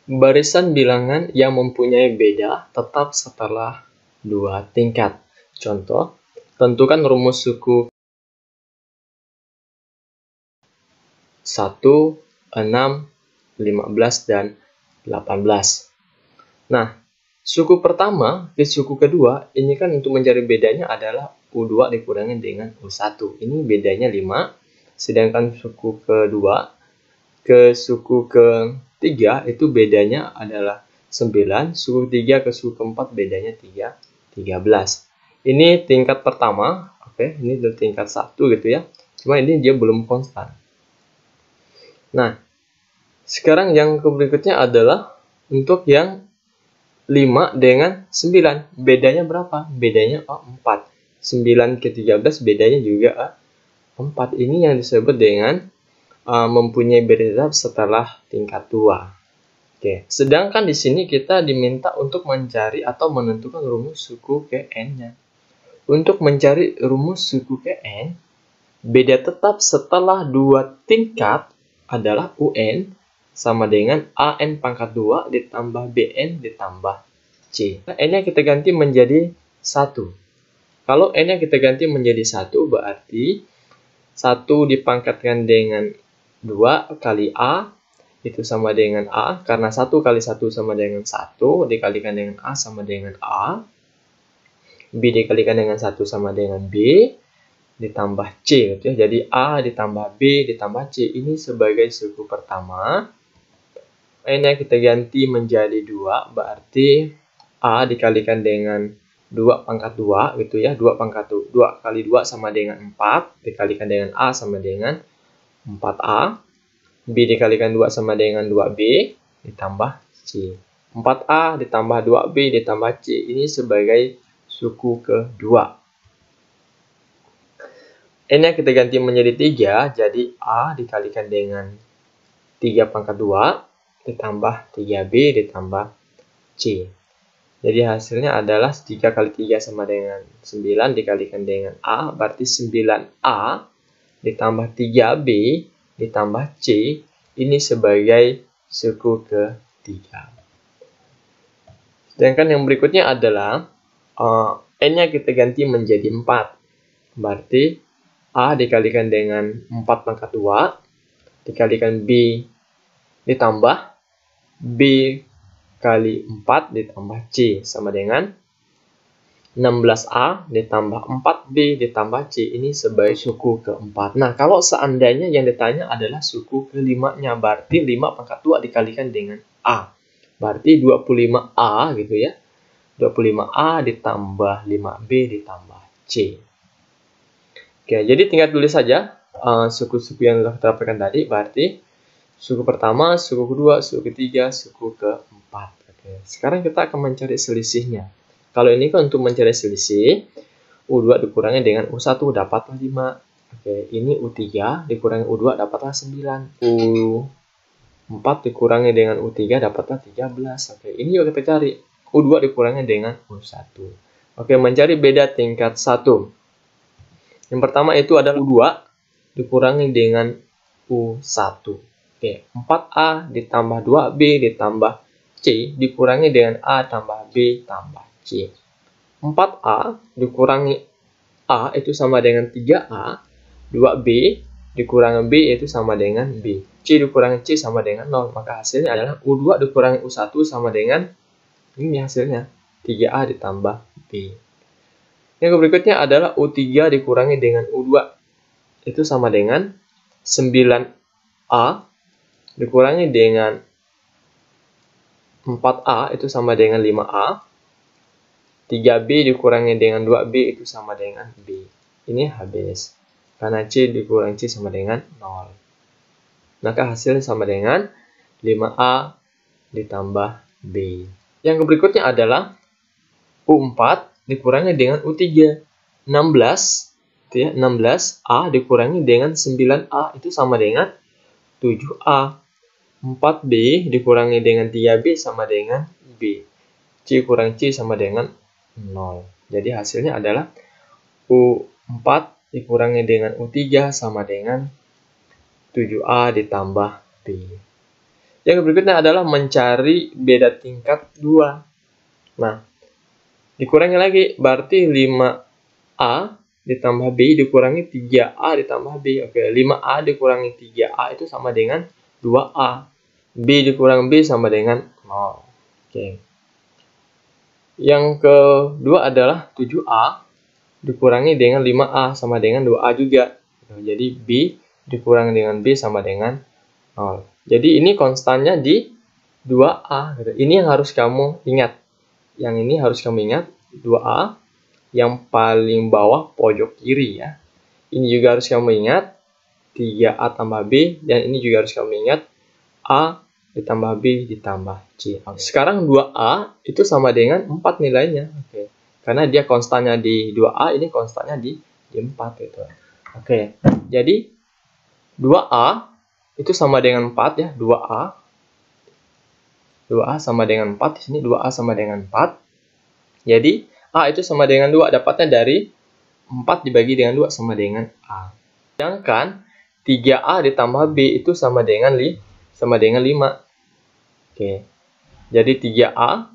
Barisan bilangan yang mempunyai beda tetap setelah 2 tingkat. Contoh, tentukan rumus suku 1, 6, 15, dan 18. Nah, suku pertama ke suku kedua, ini kan untuk mencari bedanya adalah U2 dikurangi dengan U1. Ini bedanya 5, sedangkan suku kedua ke suku ketiga itu bedanya adalah 9, suku ketiga ke suku keempat bedanya 13. Ini tingkat pertama, oke, ini dari tingkat 1 gitu ya. Cuma ini dia belum konstan. Nah, sekarang yang berikutnya adalah untuk yang 5 dengan 9. Bedanya berapa? Bedanya 4. 9 ke 13 bedanya juga 4. Ini yang disebut dengan mempunyai beda tetap setelah tingkat 2. Oke. Sedangkan di sini kita diminta untuk mencari atau menentukan rumus suku ke n-nya. Untuk mencari rumus suku ke n, beda tetap setelah 2 tingkat adalah un sama dengan an pangkat 2 ditambah bn ditambah c. N-nya kita ganti menjadi 1. Kalau N-nya kita ganti menjadi 1, berarti 1 dipangkatkan dengan 2 kali A, itu sama dengan A. Karena 1 kali 1 sama dengan 1, dikalikan dengan A sama dengan A. B dikalikan dengan 1 sama dengan B, ditambah C. Gitu ya. Jadi A ditambah B ditambah C. Ini sebagai suku pertama. N-nya kita ganti menjadi 2, berarti A dikalikan dengan 2 pangkat 2 gitu ya. 2 pangkat 2 kali 2 sama dengan 4. Dikalikan dengan A sama dengan 4A. B dikalikan 2 sama dengan 2B ditambah C. 4A ditambah 2B ditambah C. Ini sebagai suku kedua. N-nya kita ganti menjadi 3. Jadi A dikalikan dengan 3 pangkat 2 ditambah 3B ditambah C. Jadi hasilnya adalah 3 kali 3 sama dengan 9 dikalikan dengan A, berarti 9A ditambah 3B ditambah C, ini sebagai suku ketiga. Sedangkan yang berikutnya adalah N-nya kita ganti menjadi 4. Berarti A dikalikan dengan 4 pangkat 2, dikalikan B ditambah B kali 4 ditambah C sama dengan 16A ditambah 4B ditambah C. Ini sebagai suku keempat. Nah, kalau seandainya yang ditanya adalah suku kelimanya, berarti 5 pangkat 2 dikalikan dengan A. Berarti 25A gitu ya. 25A ditambah 5B ditambah C. Oke, jadi tinggal tulis saja suku-suku yang kita dapatkan tadi. Berarti suku pertama, suku kedua, suku ketiga, suku keempat. Oke. Sekarang kita akan mencari selisihnya. Kalau ini kan untuk mencari selisih, U2 dikurangi dengan U1 dapatlah 5. Oke, ini U3 dikurangi U2 dapatlah 9. U4 dikurangi dengan U3 dapatlah 13. Oke, ini juga kita cari. U2 dikurangi dengan U1. Oke, mencari beda tingkat 1. Yang pertama itu adalah U2 dikurangi dengan U1. Oke, 4A ditambah 2B ditambah C dikurangi dengan A tambah B tambah C. 4A dikurangi A itu sama dengan 3A. 2B dikurangi B itu sama dengan B. C dikurangi C sama dengan 0. Maka hasilnya adalah U2 dikurangi U1 sama dengan ini hasilnya 3A ditambah B. Yang berikutnya adalah U3 dikurangi dengan U2. Itu sama dengan 9A dikurangi dengan 4A itu sama dengan 5A. 3B dikurangi dengan 2B itu sama dengan B. Ini habis. Karena C dikurangi C sama dengan 0. Maka hasilnya sama dengan 5A ditambah B. Yang berikutnya adalah U4 dikurangi dengan U3. 16, itu ya, 16A dikurangi dengan 9A itu sama dengan 7A. 4B dikurangi dengan 3B sama dengan B. C kurang C sama dengan 0. Jadi hasilnya adalah U4 dikurangi dengan U3 sama dengan 7A ditambah B. Yang berikutnya adalah mencari beda tingkat 2. Nah, dikurangi lagi, berarti 5A ditambah B dikurangi 3A ditambah B. Oke, 5A dikurangi 3A itu sama dengan 2A. B dikurangi B sama dengan 0. Oke. Yang kedua adalah 7A dikurangi dengan 5A sama dengan 2A juga. Jadi B dikurangi dengan B sama dengan 0. Jadi ini konstannya di 2A. Ini yang harus kamu ingat. Yang ini harus kamu ingat, 2A yang paling bawah pojok kiri ya. Ini juga harus kamu ingat, 3A tambah B. Dan ini juga harus kamu ingat, A ditambah B ditambah C. Sekarang 2A itu sama dengan 4 nilainya. Oke. Karena dia konstannya di 2A, ini konstannya di 4 gitu. Oke. Jadi 2A itu sama dengan 4 ya, 2A sama dengan 4, di sini 2A sama dengan 4. Jadi A itu sama dengan 2, dapatnya dari 4 dibagi dengan 2 sama dengan A. Sedangkan 3A ditambah B itu sama dengan 5. Oke. Jadi 3A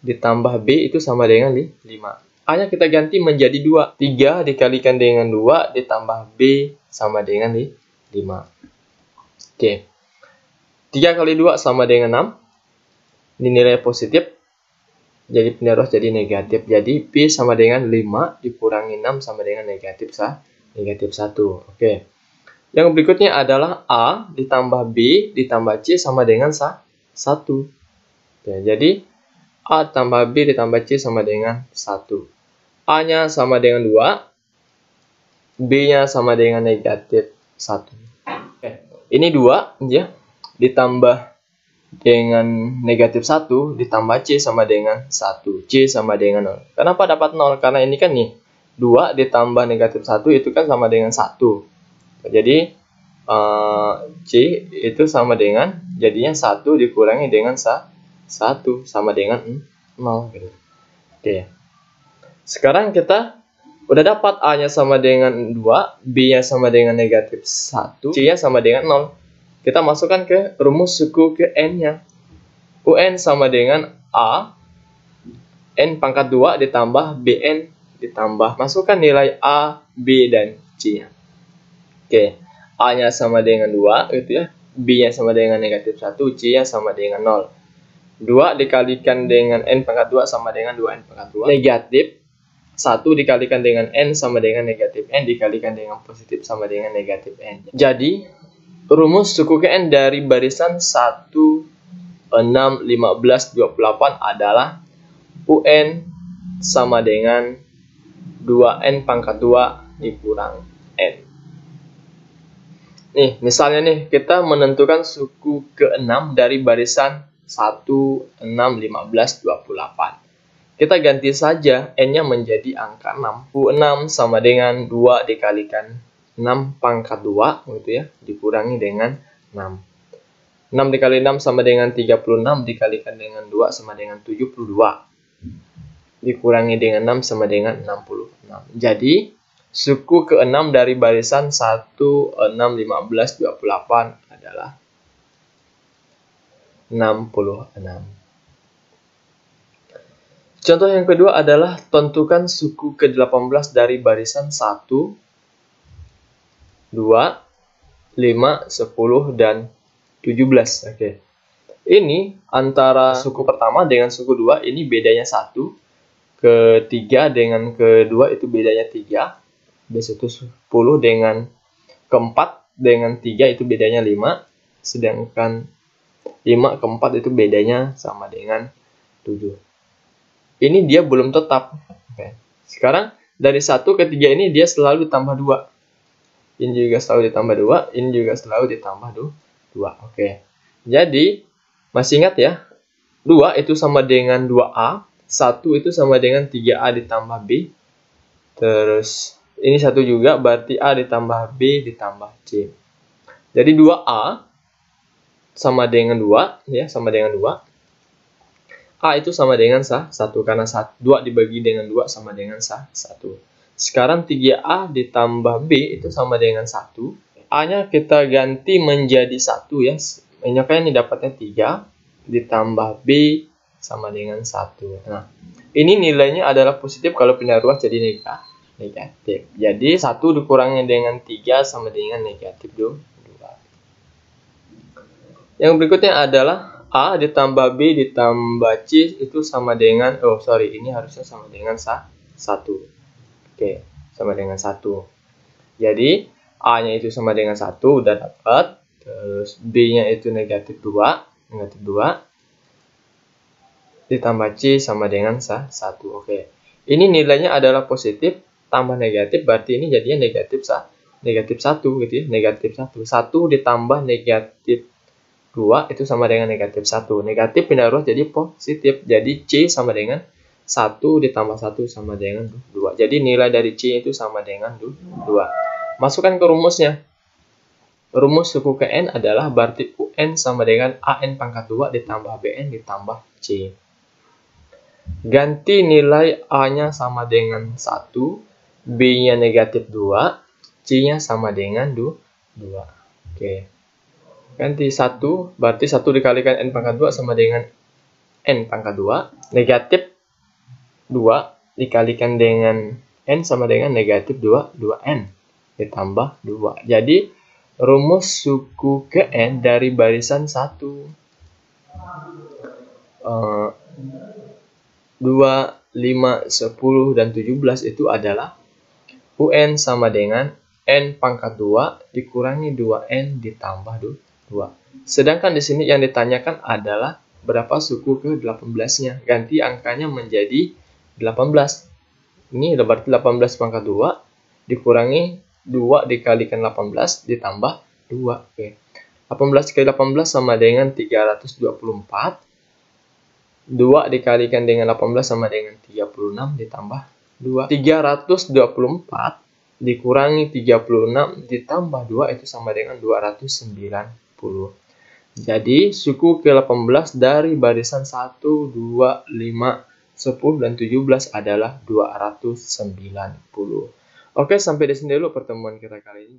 ditambah B itu sama dengan 5. A-nya kita ganti menjadi 2. 3 dikalikan dengan 2 ditambah B sama dengan 5. Oke. 3 kali 2 sama dengan 6. Ini nilai positif. Jadi penerus jadi negatif. Jadi B sama dengan 5 dikurangi 6 sama dengan negatif 1. Oke. Yang berikutnya adalah A ditambah B ditambah C sama dengan 1. Oke, jadi A tambah B ditambah C sama dengan 1. A-nya sama dengan 2. B-nya sama dengan negatif 1. Oke. Ini 2 ya, ditambah dengan negatif 1 ditambah C sama dengan 1. C sama dengan 0. Kenapa dapat 0? Karena ini kan nih, 2 ditambah negatif 1 itu kan sama dengan 1. Jadi C itu sama dengan, jadinya 1 dikurangi dengan 1 sama dengan 0. Gitu. Oke. Sekarang kita udah dapat A-nya sama dengan 2, B-nya sama dengan negatif 1, C-nya sama dengan 0. Kita masukkan ke rumus suku ke N-nya. UN sama dengan A, N pangkat 2 ditambah BN ditambah. Masukkan nilai A, B, dan C-nya. Oke. A-nya sama dengan 2, gitu ya. B-nya sama dengan negatif 1, C-nya sama dengan 0. 2 dikalikan dengan N pangkat 2 sama dengan 2N pangkat 2. Negatif 1 dikalikan dengan N sama dengan negatif N dikalikan dengan positif sama dengan negatif N. Jadi, rumus suku ke N dari barisan 1, 6, 15, 28 adalah UN sama dengan 2N pangkat 2 dikurang N. Nih, misalnya nih, kita menentukan suku ke-6 dari barisan 1, 6, 15, 28. Kita ganti saja N-nya menjadi angka 6. U6 sama dengan 2 dikalikan 6 pangkat 2, gitu ya, dikurangi dengan 6. 6 dikali 6 sama dengan 36, dikalikan dengan 2 sama dengan 72. Dikurangi dengan 6 sama dengan 66. Jadi, suku ke-6 dari barisan 1, 6, 15, 28 adalah 66. Contoh yang kedua adalah tentukan suku ke-18 dari barisan 1, 2, 5, 10, dan 17. Oke. Ini antara suku pertama dengan suku 2 ini bedanya 1. Ketiga dengan kedua itu bedanya 3. Biasa itu 10 dengan keempat dengan 3 itu bedanya 5. Sedangkan 5 keempat itu bedanya sama dengan 7. Ini dia belum tetap. Oke. Sekarang dari 1 ke 3 ini dia selalu ditambah 2. Ini juga selalu ditambah 2. Ini juga selalu ditambah 2. Oke. Jadi, masih ingat ya? 2 itu sama dengan 2A. 1 itu sama dengan 3A ditambah B. Terus, ini 1 juga berarti A ditambah B ditambah C. Jadi 2A sama dengan 2. Ya, sama dengan 2. A itu sama dengan 1 karena 2 dibagi dengan 2 sama dengan 1. Sekarang 3A ditambah B itu sama dengan 1. A-nya kita ganti menjadi 1 ya. ini dapatnya 3 ditambah B sama dengan 1. Nah, ini nilainya adalah positif kalau pindah ruas jadi negatif. Jadi 1 dikurangi dengan 3 sama dengan negatif 2. Yang berikutnya adalah A ditambah B ditambah C itu sama dengan, ini harusnya sama dengan 1. Oke, sama dengan 1. Jadi A-nya itu sama dengan 1, udah dapat. Terus B-nya itu negatif 2 ditambah C sama dengan 1. Oke. Ini nilainya adalah positif tambah negatif, berarti ini jadinya negatif 1 gitu ya. Negatif 1. 1 ditambah negatif 2 itu sama dengan negatif 1. Negatif pindah ruas jadi positif. Jadi C sama dengan 1 ditambah 1 sama dengan 2. Jadi nilai dari C itu sama dengan 2. Masukkan ke rumusnya. Rumus suku ke N adalah berarti UN sama dengan AN pangkat 2 ditambah BN ditambah C. Ganti nilai A-nya sama dengan 1, B-nya negatif 2, C-nya sama dengan 2. Oke. Ganti 1, berarti 1 dikalikan N pangkat 2 sama dengan N pangkat 2. Negatif 2 dikalikan dengan N sama dengan negatif 2N ditambah 2. Jadi rumus suku ke N dari barisan 1, 2, 5, 10, dan 17 itu adalah UN sama dengan N pangkat 2 dikurangi 2N ditambah 2. Sedangkan di sini yang ditanyakan adalah berapa suku ke 18-nya. Ganti angkanya menjadi 18. Ini berarti 18 pangkat 2 dikurangi 2 dikalikan 18 ditambah 2. Oke. 18 kali 18 sama dengan 324. 2 dikalikan dengan 18 sama dengan 36 ditambah 2. 324 dikurangi 36 ditambah 2 itu sama dengan 290. Jadi suku ke-18 dari barisan 1, 2, 5, 10, dan 17 adalah 290. Oke, sampai di sini dulu pertemuan kita kali ini.